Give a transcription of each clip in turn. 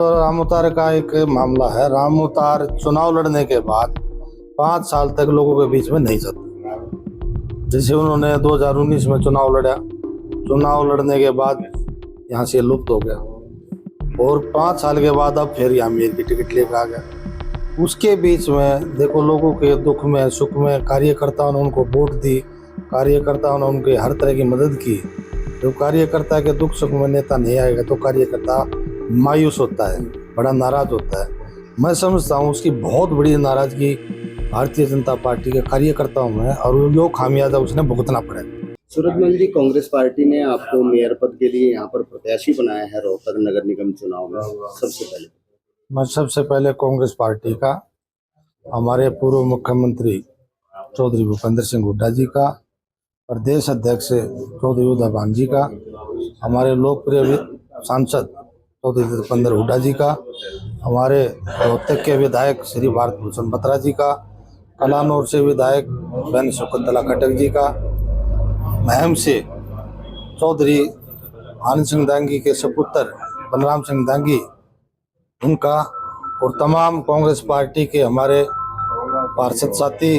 राम अवतार का एक मामला है। राम अवतार चुनाव लड़ने के बाद 5 साल तक लोगों के बीच में नहीं चलते। जैसे उन्होंने 2019 में चुनाव लड़ा, चुनाव लड़ने के बाद यहाँ से लुप्त हो गया और 5 साल के बाद अब फिर यहाँ मेयर की टिकट लेकर आ गया। उसके बीच में देखो, लोगों के दुख में सुख में कार्यकर्ताओं ने उनको वोट दी, कार्यकर्ताओं ने उनके हर तरह की मदद की। जब कार्यकर्ता के दुख सुख में नेता नहीं आएगा तो कार्यकर्ता मायूस होता है, बड़ा नाराज होता है। मैं समझता हूँ उसकी बहुत बड़ी नाराजगी भारतीय जनता पार्टी के कार्यकर्ताओं में, और वो खामियाजा उसने भुगतना पड़ेगा। सूरजमल जी, कांग्रेस पार्टी ने आपको मेयर पद के लिए यहाँ पर प्रत्याशी बनाया है रोहतक नगर निगम चुनाव में। सबसे पहले कांग्रेस पार्टी का, हमारे पूर्व मुख्यमंत्री चौधरी भूपेंद्र सिंह हुड्डा जी का, प्रदेश अध्यक्ष चौधरी उदयभान जी का, हमारे लोकप्रिय सांसद चौधरी दीपेंद्र हुड्डा जी का, हमारे रोहतक के विधायक श्री भारत भूषण बत्रा जी का, कलानौर से विधायक बहन शकुंतला खट्टर जी का, महम से चौधरी आनंद सिंह दांगी के सपुत्र बलराम सिंह दांगी उनका, और तमाम कांग्रेस पार्टी के हमारे पार्षद साथी,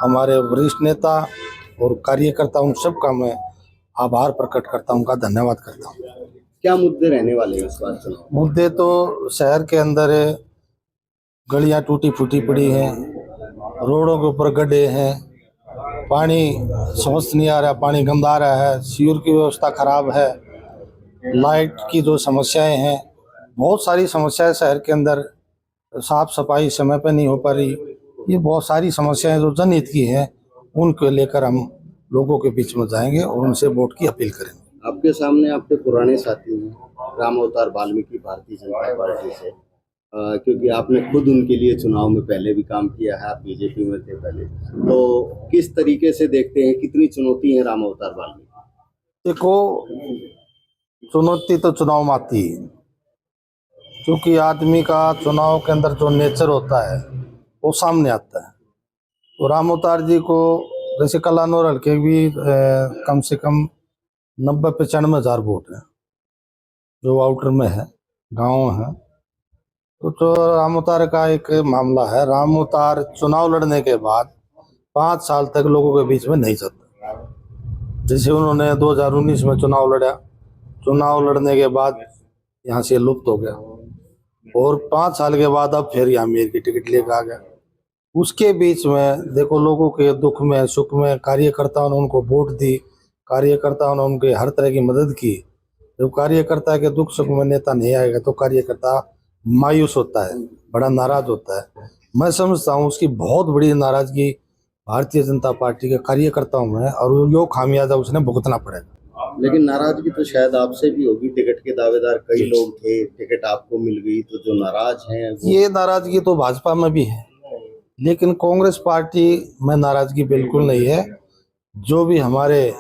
हमारे वरिष्ठ नेता और कार्यकर्ता, उन सब का मैं आभार प्रकट करता हूँ, उनका धन्यवाद करता हूँ। क्या मुद्दे रहने वाले हैं इस बार चुनाव? मुद्दे तो शहर के अंदर गलियां टूटी फूटी पड़ी हैं, रोडों के ऊपर गड्ढे हैं, पानी समझ नहीं आ रहा, पानी गंदा आ रहा है, सीवर की व्यवस्था खराब है, लाइट की जो समस्याएं हैं, बहुत सारी समस्याएं शहर के अंदर, साफ सफाई समय पे नहीं हो पा रही। ये बहुत सारी समस्याएं जो जनहित की हैं, उनको लेकर हम लोगों के बीच में जाएंगे और उनसे वोट की अपील करेंगे। आपके सामने आपके पुराने साथी हैं राम अवतार वाल्मीकि भारतीय जनता पार्टी से, क्योंकि आपने खुद उनके लिए चुनाव में पहले भी काम किया है, आप बीजेपी में थे पहले, तो किस तरीके से देखते हैं, कितनी चुनौती है राम अवतार वाल्मीकि? देखो, चुनौती तो चुनाव में आती है, क्योंकि आदमी का चुनाव के अंदर जो नेचर होता है वो सामने आता है। तो राम अवतार जी को जैसे कलानौर हल्के भी कम से कम 90-95 हज़ार वोट है जो आउटर में है, गांव है। तो राम अवतार का एक मामला है। राम अवतार चुनाव लड़ने के बाद 5 साल तक लोगों के बीच में नहीं चलते। जैसे उन्होंने 2019 में चुनाव लड़ा, चुनाव लड़ने के बाद यहाँ से लुप्त हो गया और 5 साल के बाद अब फिर यहाँ मेयर की टिकट लेकर आ गया। उसके बीच में देखो, लोगों के दुख में सुख में कार्यकर्ताओं ने उनको वोट दी, कार्यकर्ताओं ने उनके हर तरह की मदद की। जब कार्यकर्ता के दुख सुख में नेता नहीं आएगा तो कार्यकर्ता मायूस होता है, बड़ा नाराज होता है। मैं समझता हूँ उसकी बहुत बड़ी नाराजगी भारतीय जनता पार्टी के कार्यकर्ताओं में, और वो खामियाजा उसने भुगतना पड़ेगा। लेकिन नाराजगी तो शायद आपसे भी होगी, टिकट के दावेदार कई लोग थे, टिकट आपको मिल गई, तो जो नाराज हैं ये नाराजगी तो भाजपा में भी है, लेकिन कांग्रेस पार्टी में नाराजगी बिल्कुल नहीं है। जो भी हमारे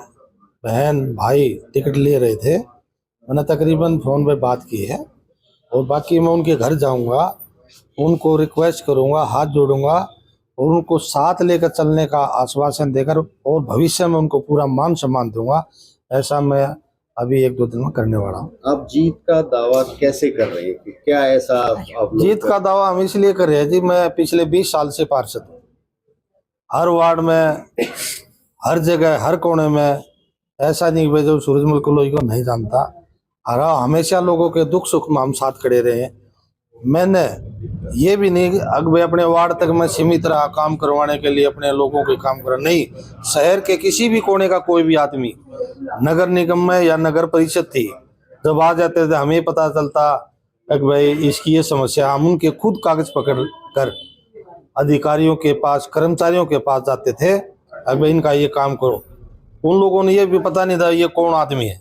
बहन भाई टिकट ले रहे थे, मैंने तकरीबन फ़ोन पे बात की है, और बाकी मैं उनके घर जाऊंगा, उनको रिक्वेस्ट करूंगा, हाथ जोड़ूंगा और उनको साथ लेकर चलने का आश्वासन देकर और भविष्य में उनको पूरा मान सम्मान दूंगा। ऐसा मैं अभी 1-2 दिन में करने वाला हूँ। आप जीत का दावा कैसे कर रहे हैं कि क्या ऐसा आप जीत का दावा हम इसलिए कर रहे हैं जी, मैं पिछले 20 साल से पार्षद हूँ। हर वार्ड में, हर जगह, हर कोने में, ऐसा नहीं कि जो सूरजमल कलोई को नहीं जानता, हमेशा लोगों के दुख सुख में हम साथ खड़े रहे हैं। मैंने ये भी नहीं अगर अपने वार्ड तक मैं सीमित रहा काम करवाने के लिए, अपने लोगों के काम करा नहीं। शहर के किसी भी कोने का कोई भी आदमी नगर निगम में या नगर परिषद थी, जब आ जाते थे हमें पता चलता कि भाई इसकी ये समस्या, हम उनके खुद कागज पकड़ कर अधिकारियों के पास, कर्मचारियों के पास जाते थे, अब इनका ये काम करो। उन लोगों ने ये भी पता नहीं था ये कौन आदमी है,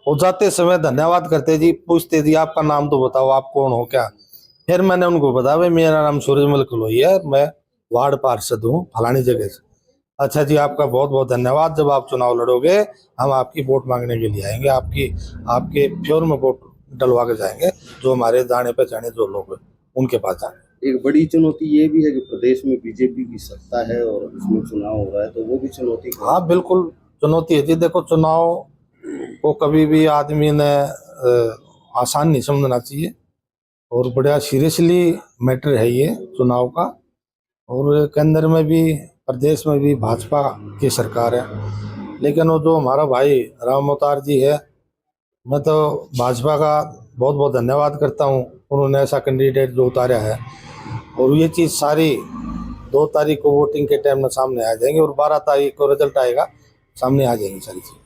वो जाते समय धन्यवाद करते जी, पूछते जी आपका नाम तो बताओ, आप कौन हो क्या। फिर मैंने उनको बताया भाई मेरा नाम सूरजमल कलोई है, मैं वार्ड पार्षद हूँ फलानी जगह से। अच्छा जी, आपका बहुत बहुत धन्यवाद, जब आप चुनाव लड़ोगे हम आपकी वोट मांगने के लिए आएंगे, आपके फ्योर में वोट डलवा के जाएंगे, जो हमारे जाने पहचाने जो लोग हैं उनके पास जाएंगे। एक बड़ी चुनौती ये भी है कि प्रदेश में बीजेपी की सत्ता है और उसमें चुनाव हो रहा है, तो वो भी चुनौती। हाँ बिल्कुल चुनौती है जी। देखो, चुनाव को कभी भी आदमी ने आसान नहीं समझना चाहिए। और बड़ा सीरियसली मैटर है ये चुनाव का। और केंद्र में भी प्रदेश में भी भाजपा की सरकार है, लेकिन वो जो हमारा भाई राम अवतार जी है, मैं तो भाजपा का बहुत बहुत धन्यवाद करता हूँ, उन्होंने ऐसा कैंडिडेट जो उतारा है। और ये चीज़ सारी 2 तारीख को वोटिंग के टाइम में सामने आ जाएंगे और 12 तारीख को रिजल्ट आएगा, सामने आ जाएंगी सारी चीज़।